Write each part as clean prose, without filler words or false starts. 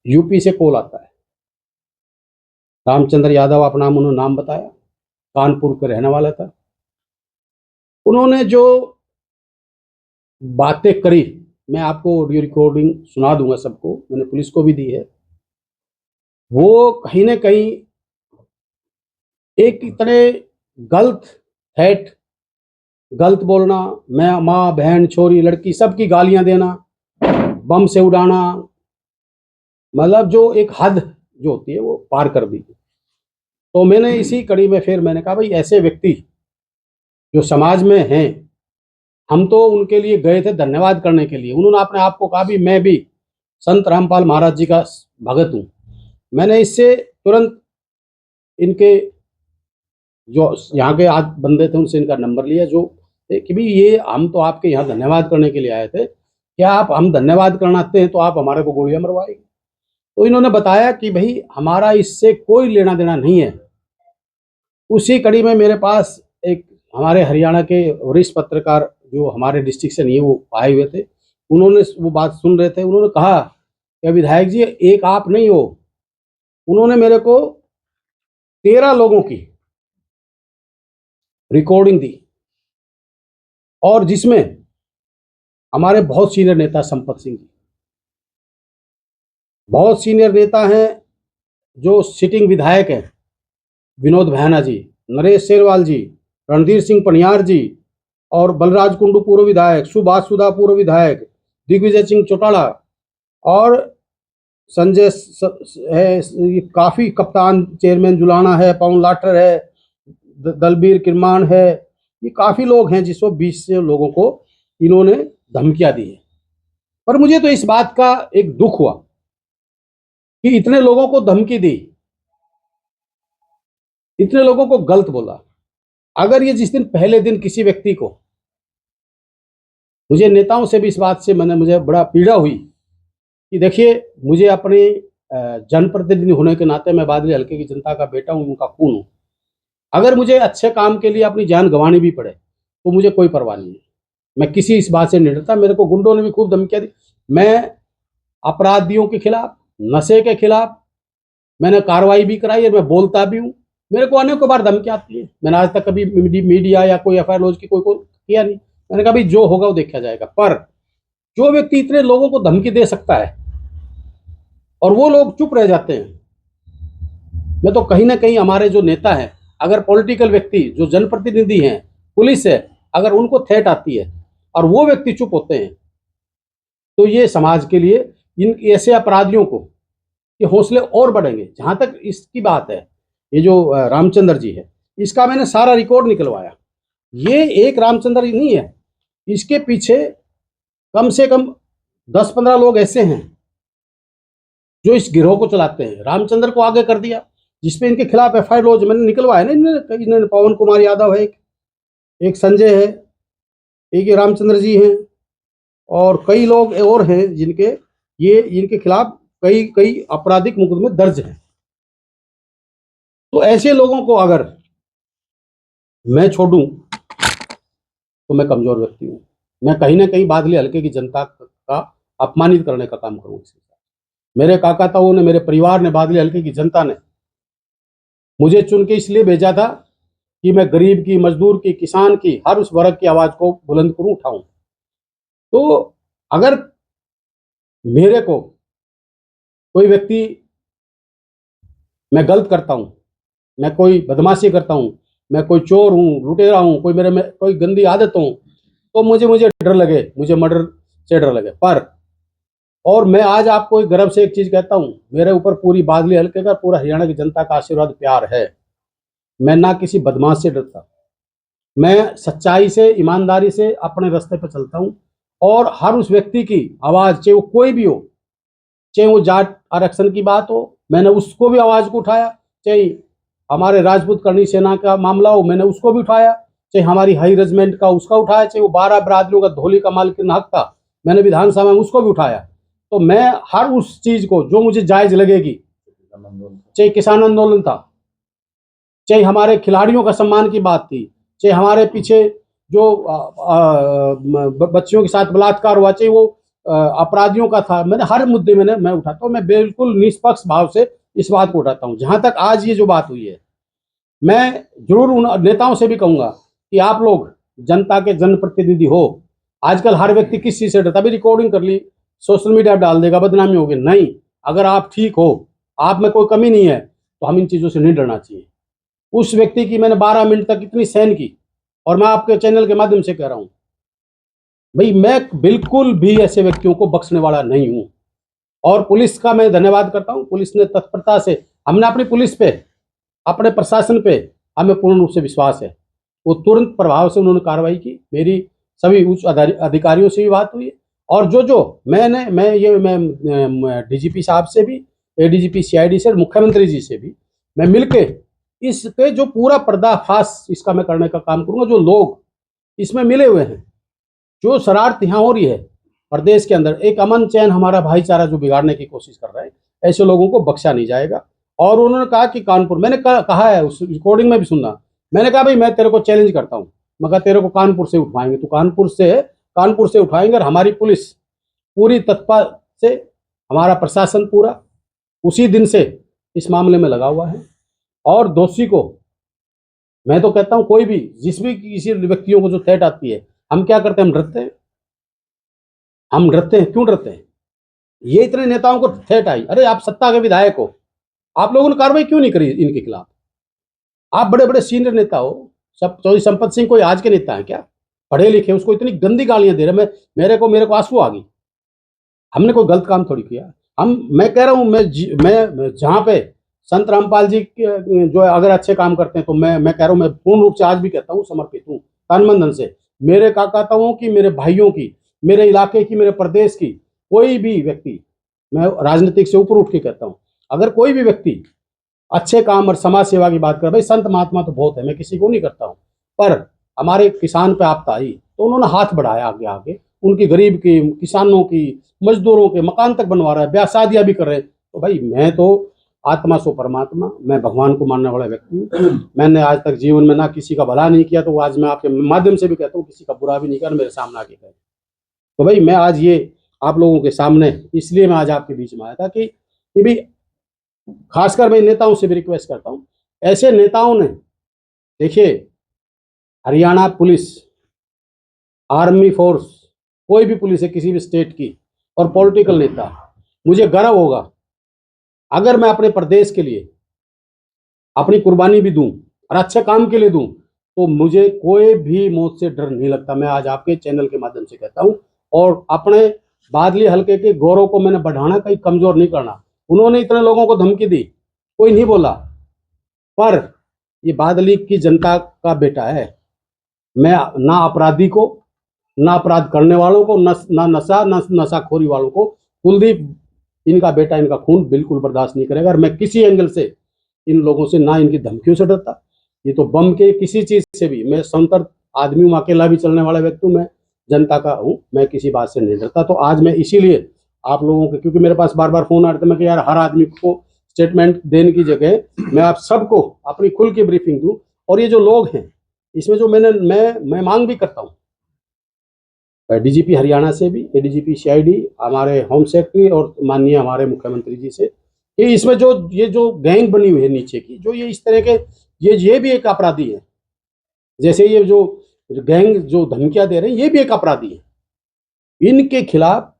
UP से call आता है। रामचंद्र यादव अपना उन्होंने नाम बताया, कानपुर के रहने वाला था। उन्होंने जो बातें करी, मैं आपको ऑडियो रिकॉर्डिंग सुना दूंगा सबको, मैंने पुलिस को भी दी है। वो कहीं ना कहीं एक इतने गलत थ्रेट, गलत बोलना, मैं माँ बहन छोरी लड़की सबकी गालियां देना, बम से उड़ाना, मतलब जो एक हद जो होती है वो पार कर दी। तो मैंने इसी कड़ी में फिर मैंने कहा भाई ऐसे व्यक्ति जो समाज में हैं, हम तो उनके लिए गए थे धन्यवाद करने के लिए। उन्होंने अपने आप को कहा भी मैं भी संत रामपाल महाराज जी का भगत हूँ। मैंने इससे तुरंत इनके जो यहाँ के आज बंदे थे उनसे इनका नंबर लिया, जो कि भी ये हम तो आपके यहाँ धन्यवाद करने के लिए आए थे, क्या आप हम धन्यवाद करना आते हैं तो आप हमारे को गोलियां मरवाएंगे। तो इन्होंने बताया कि भाई हमारा इससे कोई लेना देना नहीं है। उसी कड़ी में मेरे पास एक हमारे हरियाणा के वरिष्ठ पत्रकार जो हमारे डिस्ट्रिक्ट से नहीं है वो आए हुए थे, उन्होंने वो बात सुन रहे थे। उन्होंने कहा कि विधायक जी एक आप नहीं हो, उन्होंने मेरे को 13 लोगों की रिकॉर्डिंग दी, और जिसमें हमारे बहुत सीनियर नेता संपत सिंह जी, बहुत सीनियर नेता हैं जो सिटिंग विधायक हैं, विनोद भैना जी, नरेश शेरवाल जी, रणधीर सिंह पनियार जी, और बलराज कुंडू पूर्व विधायक, सुभाष सुधा पूर्व विधायक, दिग्विजय सिंह चौटाला, और संजय है, काफी कप्तान चेयरमैन जुलाना है, पवन लाठर है, दलबीर किरमान है, ये काफी लोग हैं जिसको 20 से लोगों को इन्होंने धमकियां दी है। पर मुझे तो इस बात का एक दुख हुआ कि इतने लोगों को धमकी दी, इतने लोगों को गलत बोला। अगर ये जिस दिन पहले दिन किसी व्यक्ति को, मुझे नेताओं से भी इस बात से मुझे बड़ा पीड़ा हुई कि देखिए मुझे अपने जनप्रतिनिधि होने के नाते मैं बादली हल्के की जनता का बेटा हूं, उनका खून हूं। अगर मुझे अच्छे काम के लिए अपनी जान गंवानी भी पड़े तो मुझे कोई परवाह नहीं है, मैं किसी इस बात से नहीं डरता। मेरे को गुंडों ने भी खूब धमकियां दी, मैं अपराधियों के खिलाफ, नशे के खिलाफ मैंने कार्रवाई भी कराई है, मैं बोलता भी हूँ। मेरे को अनेकों बार धमकी आती है, मैंने आज तक कभी मीडिया या कोई एफआईआर लॉन्च की कोई किया नहीं। मैंने कहा भाई जो होगा वो देखा जाएगा। पर जो व्यक्ति इतने लोगों को धमकी दे सकता है और वो लोग चुप रह जाते हैं, मैं तो कहीं ना कहीं हमारे जो नेता हैं, अगर पॉलिटिकल व्यक्ति जो जनप्रतिनिधि हैं, पुलिस है, अगर उनको थ्रेट आती है और वो व्यक्ति चुप होते हैं तो ये समाज के लिए इन ऐसे अपराधियों को ये हौसले और बढ़ेंगे। जहां तक इसकी बात है, ये जो रामचंद्र जी है, इसका मैंने सारा रिकॉर्ड निकलवाया। ये एक रामचंद्र ही नहीं है, इसके पीछे कम से कम 10-15 लोग ऐसे हैं जो इस गिरोह को चलाते हैं। रामचंद्र को आगे कर दिया, जिसपे इनके खिलाफ एफआईआर लॉन्च मैंने निकलवाया ना, इन्होंने पवन कुमार यादव है, एक संजय है, एक ये रामचंद्र जी हैं, और कई लोग और हैं जिनके ये इनके खिलाफ कई कई आपराधिक मुकदमे दर्ज हैं। तो ऐसे लोगों को अगर मैं छोड़ूं तो मैं कमजोर व्यक्ति हूं। मैं कहीं ना कहीं बादली हल्के की जनता का अपमानित करने का काम करूंगा। मेरे काका ताऊ ने, मेरे परिवार ने, बादली हल्के की जनता ने मुझे चुन के इसलिए भेजा था कि मैं गरीब की, मजदूर की, किसान की, हर उस वर्ग की आवाज को बुलंद करूं, उठाऊं। तो अगर मेरे को कोई व्यक्ति, मैं गलत करता हूं, मैं कोई बदमाशी करता हूं, मैं कोई चोर हूं, लुटेरा हूं, कोई मेरे में कोई गंदी आदत हो, तो मुझे डर लगे, मुझे मर्डर से डर लगे। पर और मैं आज आपको गर्व से एक चीज कहता हूं, मेरे ऊपर पूरी बादली हल्के का, पूरा हरियाणा की जनता का आशीर्वाद, प्यार है। मैं ना किसी बदमाश से डरता, मैं सच्चाई से, ईमानदारी से अपने रास्ते पर चलता हूं, और हर उस व्यक्ति की आवाज, चाहे वो कोई भी हो, चाहे वो जाट आरक्षण की बात हो, मैंने उसको भी आवाज को उठाया, चाहे हमारे राजपूत करनी सेना का मामला हो, मैंने उसको भी उठाया, चाहे हमारी हाई रेजिमेंट का उसका उठाया, चाहे वो 12 बरादरियों का धोली का मालिक हक था, मैंने विधानसभा में उसको भी उठाया। तो मैं हर उस चीज को जो मुझे जायज लगेगी, चाहे किसान आंदोलन था, चाहे हमारे खिलाड़ियों का सम्मान की बात थी, चाहे हमारे पीछे जो बच्चियों के साथ बलात्कार हुआ, चाहे वो अपराधियों का था, मैंने हर मुद्दे में मैं उठाता हूँ, मैं बिल्कुल निष्पक्ष भाव से इस बात को उठाता हूँ। जहां तक आज ये जो बात हुई है, मैं जरूर उन नेताओं से भी कहूंगा कि आप लोग जनता के जनप्रतिनिधि हो। आजकल हर व्यक्ति किस चीज से डरता, अभी रिकॉर्डिंग कर ली, सोशल मीडिया डाल देगा, बदनामी होगी। नहीं, अगर आप ठीक हो, आप में कोई कमी नहीं है, तो हम इन चीजों से नहीं डरना चाहिए। उस व्यक्ति की मैंने 12 मिनट तक इतनी सहन की, और मैं आपके चैनल के माध्यम से कह रहा हूं भाई, मैं बिल्कुल भी ऐसे व्यक्तियों को बख्शने वाला नहीं हूं। और पुलिस का मैं धन्यवाद करता हूं, पुलिस ने तत्परता से, हमने अपनी पुलिस पे, अपने प्रशासन पे हमें पूर्ण रूप से विश्वास है। वो तुरंत प्रभाव से उन्होंने कार्रवाई की। मेरी सभी उच्च अधिकारियों से भी बात हुई, और जो मैं डीजीपी साहब से भी, एडीजीपी सीआईडी से, मुख्यमंत्री जी से भी मैं मिलके इस पे जो पूरा पर्दाफाश इसका मैं करने का काम करूंगा। जो लोग इसमें मिले हुए हैं, जो शरारत यहाँ हो रही है प्रदेश के अंदर, एक अमन चैन हमारा भाईचारा जो बिगाड़ने की कोशिश कर रहे हैं, ऐसे लोगों को बख्शा नहीं जाएगा। और उन्होंने कहा कि कानपुर, मैंने कहा है उस रिकॉर्डिंग में भी सुनना, मैंने कहा भाई मैं तेरे को चैलेंज करता हूँ, मैं कहा तेरे को कानपुर से उठवाएंगे, तो कानपुर से उठाएंगे। और हमारी पुलिस पूरी तत्पर से, हमारा प्रशासन पूरा उसी दिन से इस मामले में लगा हुआ है। और दोषी को, मैं तो कहता हूं, कोई भी जिस भी किसी व्यक्तियों को जो थ्रेट आती है, हम क्या करते हैं, हम डरते हैं। हम डरते हैं, क्यों डरते हैं? ये इतने नेताओं को थ्रेट आई, अरे आप सत्ता के विधायक हो, आप लोगों ने कार्रवाई क्यों नहीं करी इनके खिलाफ? आप बड़े बड़े सीनियर नेता हो, सब चौधरी संपत सिंह कोई आज के नेता है क्या? पढ़े लिखे, उसको इतनी गंदी गालियां दे रहे, मेरे को आंसू आ गई। हमने कोई गलत काम थोड़ी किया। मैं कह रहा हूं, मैं जहां पे संत रामपाल जी जो अगर अच्छे काम करते हैं, तो मैं कह रहा हूं, मैं पूर्ण रूप से आज भी कहता हूं, समर्पित हूं तन मन धन से। मेरे काकाताओं की, मेरे भाइयों की, मेरे इलाके की, मेरे प्रदेश की, कोई भी व्यक्ति, मैं राजनीतिक से ऊपर उठ के कहता हूं, अगर कोई भी व्यक्ति अच्छे काम और समाज सेवा की बात कर, भाई संत महात्मा तो बहुत है, मैं किसी को नहीं करता हूं, पर हमारे किसान पे आपदा आई तो उन्होंने हाथ बढ़ाया आगे आगे, उनकी गरीब की, किसानों की, मजदूरों के मकान तक बनवा रहा है, ब्याह शादियां भी कर रहे हैं। तो भाई मैं तो आत्मा सो परमात्मा, मैं भगवान को मानने वाला व्यक्ति हूँ। मैंने आज तक जीवन में ना किसी का भला नहीं किया, तो आज मैं आपके माध्यम से भी कहता हूँ, किसी का बुरा भी नहीं किया, मेरे सामने आके कहे। तो भाई मैं आज ये आप लोगों के सामने, इसलिए मैं आज आपके बीच में आया था कि भी खासकर मैं नेताओं से भी रिक्वेस्ट करता हूँ, ऐसे नेताओं ने, देखिए हरियाणा पुलिस, आर्मी फोर्स, कोई भी पुलिस है किसी भी स्टेट की, और पॉलिटिकल नेता, मुझे गर्व होगा अगर मैं अपने प्रदेश के लिए अपनी कुर्बानी भी दूं और अच्छे काम के लिए दूं, तो मुझे कोई भी मौत से डर नहीं लगता। मैं आज आपके चैनल के माध्यम से कहता हूं, और अपने बादली हल्के के गौरव को मैंने बढ़ाना, कहीं कमजोर नहीं करना। उन्होंने इतने लोगों को धमकी दी, कोई नहीं बोला, पर ये बादली की जनता का बेटा है। मैं ना अपराधी को, ना अपराध करने वालों को, ना नशाखोरी वालों को, कुलदीप इनका बेटा, इनका खून बिल्कुल बर्दाश्त नहीं करेगा। और मैं किसी एंगल से इन लोगों से, ना इनकी धमकियों से डरता, ये तो बम के किसी चीज से भी, मैं स्वतंत्र आदमी हूँ, अकेला भी चलने वाला व्यक्ति हूँ, मैं जनता का हूँ, मैं किसी बात से नहीं डरता। तो आज मैं इसीलिए आप लोगों के, क्योंकि मेरे पास बार बार फोन आ रहे थे, मैं कि यार हर आदमी को स्टेटमेंट देने की जगह मैं आप सबको अपनी खुल की ब्रीफिंग दूं। और ये जो लोग हैं, इसमें जो मैं मांग भी करता हूँ डीजीपी हरियाणा से भी, एडीजीपी सीआईडी, हमारे होम सेक्रेटरी और माननीय हमारे मुख्यमंत्री जी से, कि इसमें ये जो गैंग बनी हुई है नीचे की, जो ये इस तरह के, ये भी एक अपराधी है। जैसे ये जो गैंग जो धमकियां दे रहे हैं, ये भी एक अपराधी है। इनके खिलाफ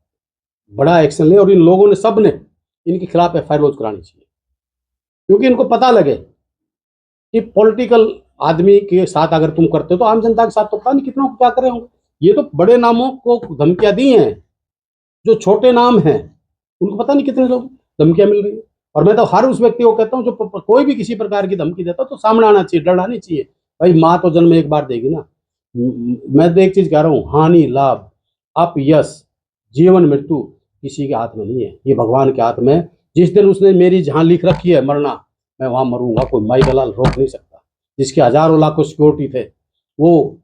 बड़ा एक्शन ले, और इन लोगों ने, सब ने इनके खिलाफ एफआईआर लॉन्च करानी चाहिए, क्योंकि इनको पता लगे कि पॉलिटिकल आदमी के साथ अगर तुम करते हो, तो आम जनता के साथ तो पता नहीं कितनों को क्या कर रहे होंगे। ये तो बड़े नामों को धमकियां दी हैं, जो छोटे नाम हैं उनको पता नहीं कितने लोग धमकियां मिल रही है। और मैं तो हर उस व्यक्ति को कहता हूं, जो कोई भी किसी प्रकार की धमकी देता तो सामने आना चाहिए, डरना नहीं चाहिए। भाई माँ तो जन्म एक बार देगी ना। मैं तो एक चीज कह रहा हूँ, हानि लाभ अपयश जीवन मृत्यु किसी के हाथ में नहीं है, ये भगवान के हाथ में। जिस दिन उसने मेरी जहां लिख रखी है मरना, मैं वहां मरूंगा, कोई माई दलाल रोक नहीं सकता। जिसके हजारों लाखों सिक्योरिटी थे, वो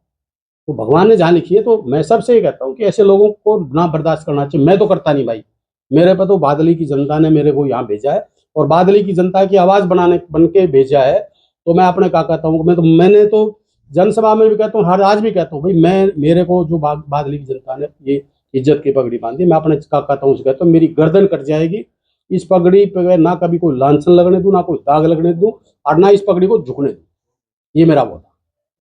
तो भगवान ने जहाँ लिखी है। तो मैं सबसे ये कहता हूँ कि ऐसे लोगों को ना बर्दाश्त करना चाहिए। मैं तो करता नहीं भाई, मेरे पे तो बादली की जनता ने मेरे को यहाँ भेजा है, और बादली की जनता की आवाज बन के भेजा है। तो मैं अपने कहता हूँ, मैंने तो जनसभा में भी कहता हूँ, हर आज भी कहता हूँ, भाई मेरे को जो बादली की जनता ने ये इज्जत की पगड़ी बांधी। मैं अपने काका ताऊ से कहता हूँ मेरी गर्दन कट जाएगी, इस पगड़ी पे ना कभी कोई लांछन लगने दूं, ना कोई दाग लगने दूं, और ना इस पगड़ी को झुकने दूं। ये मेरा वादा।